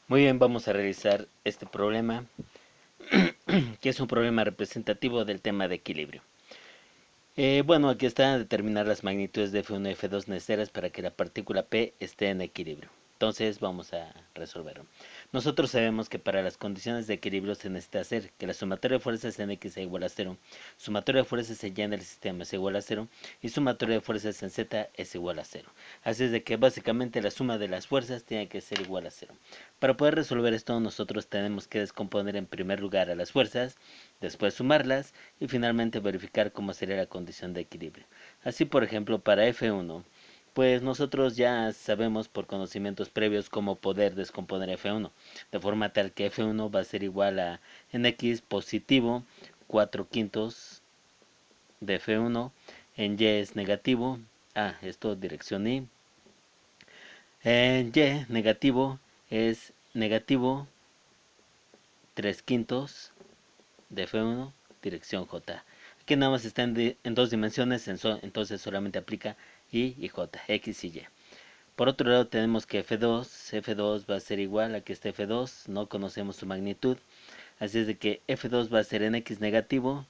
Muy bien, vamos a realizar este problema, que es un problema representativo del tema de equilibrio. Bueno, aquí está determinar las magnitudes de F1 y F2 necesarias para que la partícula P esté en equilibrio. Entonces vamos a resolverlo. Nosotros sabemos que para las condiciones de equilibrio se necesita hacer que la sumatoria de fuerzas en X sea igual a 0, sumatoria de fuerzas en Y en el sistema es igual a 0 y sumatoria de fuerzas en Z es igual a 0. Así es de que básicamente la suma de las fuerzas tiene que ser igual a 0. Para poder resolver esto nosotros tenemos que descomponer en primer lugar a las fuerzas, después sumarlas y finalmente verificar cómo sería la condición de equilibrio. Así por ejemplo para F1, pues nosotros ya sabemos por conocimientos previos cómo poder descomponer F1, de forma tal que F1 va a ser igual a en X positivo 4 quintos de F1, en Y es negativo, esto dirección Y, en Y negativo es negativo 3 quintos de F1, dirección J. Aquí nada más está en dos dimensiones, entonces solamente aplica y J, X y Y. Por otro lado tenemos que F2 va a ser igual a que este F2, no conocemos su magnitud, así es de que F2 va a ser en X negativo,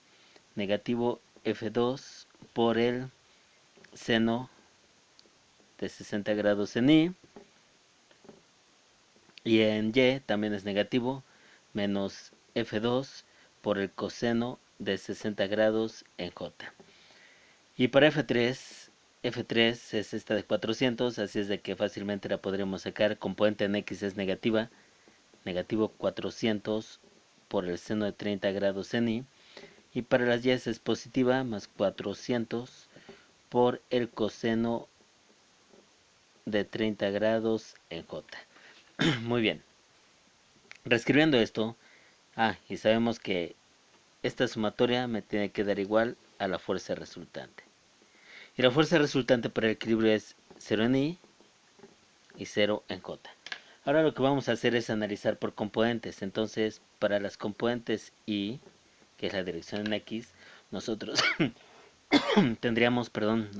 negativo F2 por el seno de 60 grados en y en Y también es negativo, menos F2 por el coseno de 60 grados en J. Y para F3 es esta de 400, así es de que fácilmente la podremos sacar. Componente en X es negativa, negativo 400 por el seno de 30 grados en Y. Y para las Y es positiva, más 400 por el coseno de 30 grados en J. Muy bien. Reescribiendo esto, y sabemos que esta sumatoria me tiene que dar igual a la fuerza resultante. Y la fuerza resultante para el equilibrio es 0 en Y y 0 en J. Ahora lo que vamos a hacer es analizar por componentes. Entonces, para las componentes Y, que es la dirección en X, nosotros tendríamos 4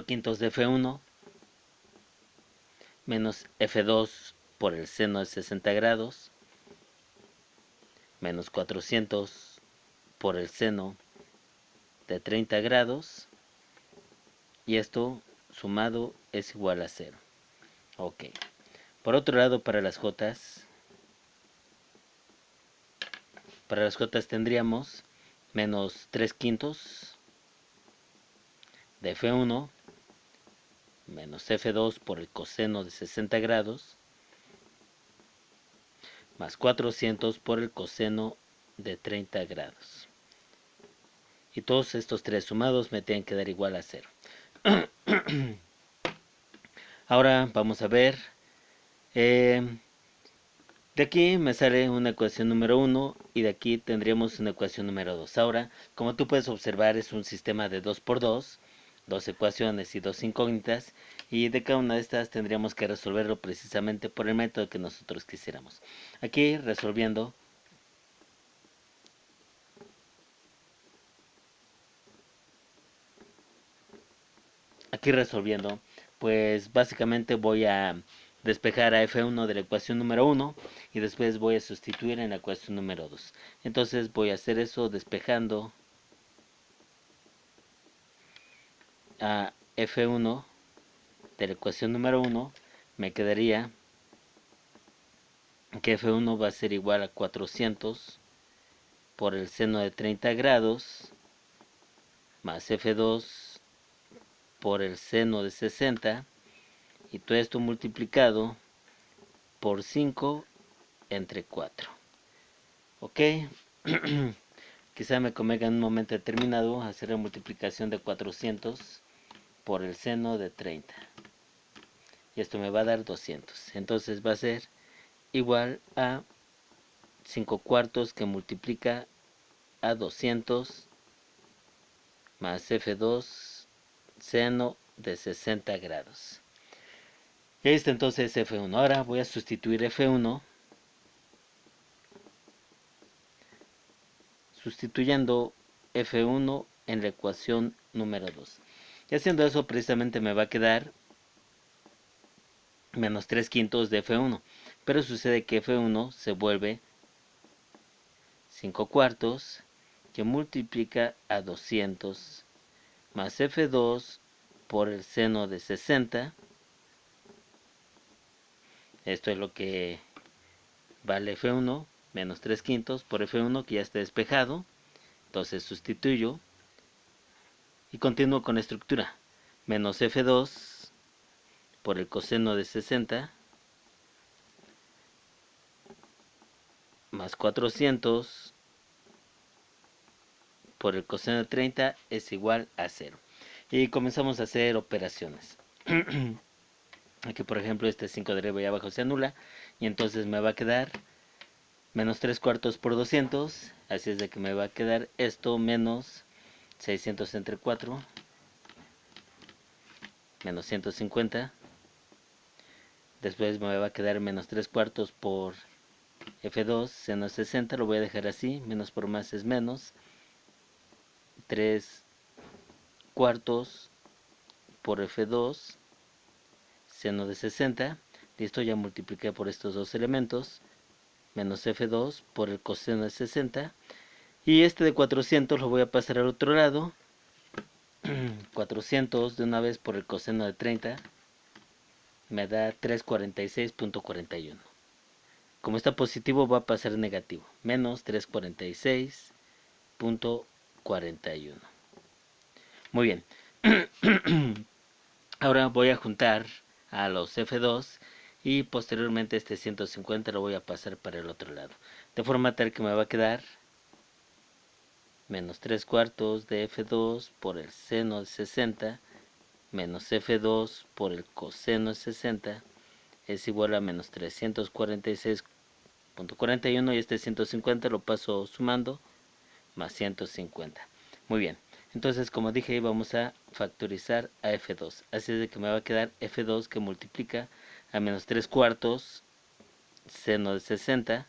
quintos de F1 menos F2 por el seno de 60 grados menos 400 por el seno de 30 grados y esto sumado es igual a 0. Ok. Por otro lado, para las Jotas tendríamos menos 3 quintos de F1 menos F2 por el coseno de 60 grados más 400 por el coseno de 30 grados. Y todos estos tres sumados me tienen que dar igual a 0. Ahora vamos a ver. De aquí me sale una ecuación número 1 y de aquí tendríamos una ecuación número 2. Ahora, como tú puedes observar, es un sistema de 2×2, dos ecuaciones y dos incógnitas, y de cada una de estas tendríamos que resolverlo precisamente por el método que nosotros quisiéramos. Aquí resolviendo, pues básicamente voy a despejar a F1 de la ecuación número 1 y después voy a sustituir en la ecuación número 2. Entonces voy a hacer eso despejando a F1 de la ecuación número 1. Me quedaría que F1 va a ser igual a 400 por el seno de 30 grados más F2 por el seno de 60 y todo esto multiplicado por 5 entre 4. Ok. Quizá me convenga en un momento determinado hacer la multiplicación de 400 por el seno de 30 y esto me va a dar 200. Entonces va a ser igual a 5 cuartos que multiplica a 200 más F2 seno de 60 grados. Y ahí está entonces F1. Ahora voy a sustituir F1 sustituyendo F1 en la ecuación número 2. Y haciendo eso precisamente me va a quedar menos 3/5 de F1. Pero sucede que F1 se vuelve 5/4 que multiplica a 200 más F2 por el seno de 60. Esto es lo que vale F1, menos 3/5 por F1 que ya está despejado. Entonces sustituyo y continúo con la estructura. Menos F2 por el coseno de 60 más 400 por el coseno de 30 es igual a 0. Y comenzamos a hacer operaciones. Aquí por ejemplo este 5 de arriba y abajo se anula y entonces me va a quedar menos 3/4 por 200, así es de que me va a quedar esto menos 600 entre 4 menos 150. Después me va a quedar menos 3/4 por F2 seno de 60, lo voy a dejar así, menos por más es menos, 3/4 por F2 seno de 60, listo, ya multipliqué por estos dos elementos, menos F2 por el coseno de 60, y este de 400 lo voy a pasar al otro lado, 400 de una vez por el coseno de 30, me da 346.41. Como está positivo va a pasar negativo, menos 346.41. Muy bien. Ahora voy a juntar a los F2 y posteriormente este 150 lo voy a pasar para el otro lado. De forma tal que me va a quedar menos 3/4 de F2 por el seno de 60 menos F2 por el coseno de 60 es igual a menos 346.41 y este 150 lo paso sumando más 150. Muy bien, entonces como dije vamos a factorizar a F2, así es de que me va a quedar F2 que multiplica a menos 3/4 seno de 60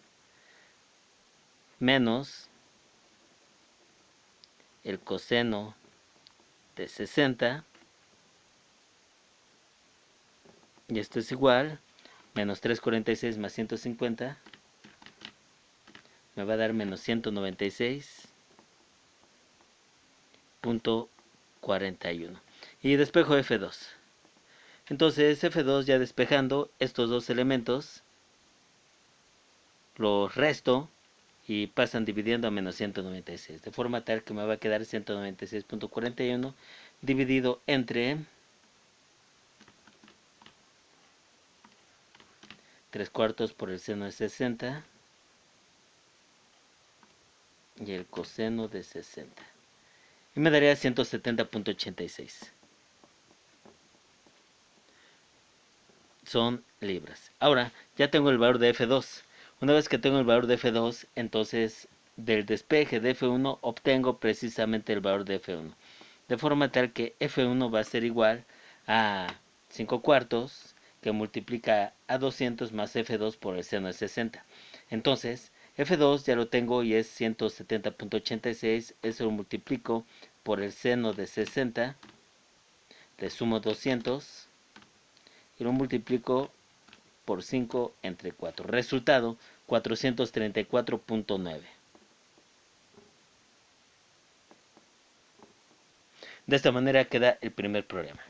menos el coseno de 60 y esto es igual menos 346 más 150 me va a dar menos 196.41 y despejo F2. Entonces F2 ya despejando estos dos elementos los resto y pasan dividiendo a menos 196, de forma tal que me va a quedar 196.41 dividido entre 3/4 por el seno de 60 y el coseno de 60 y me daría 170.86. Son libras. Ahora ya tengo el valor de F2. Una vez que tengo el valor de F2, entonces del despeje de F1 obtengo precisamente el valor de F1. De forma tal que F1 va a ser igual a 5/4 que multiplica a 200 más F2 por el seno de 60. Entonces F2 ya lo tengo y es 170.86. Eso lo multiplico por el seno de 60. Le sumo 200 y lo multiplico por 5 entre 4. Resultado 434.9. De esta manera queda el primer problema.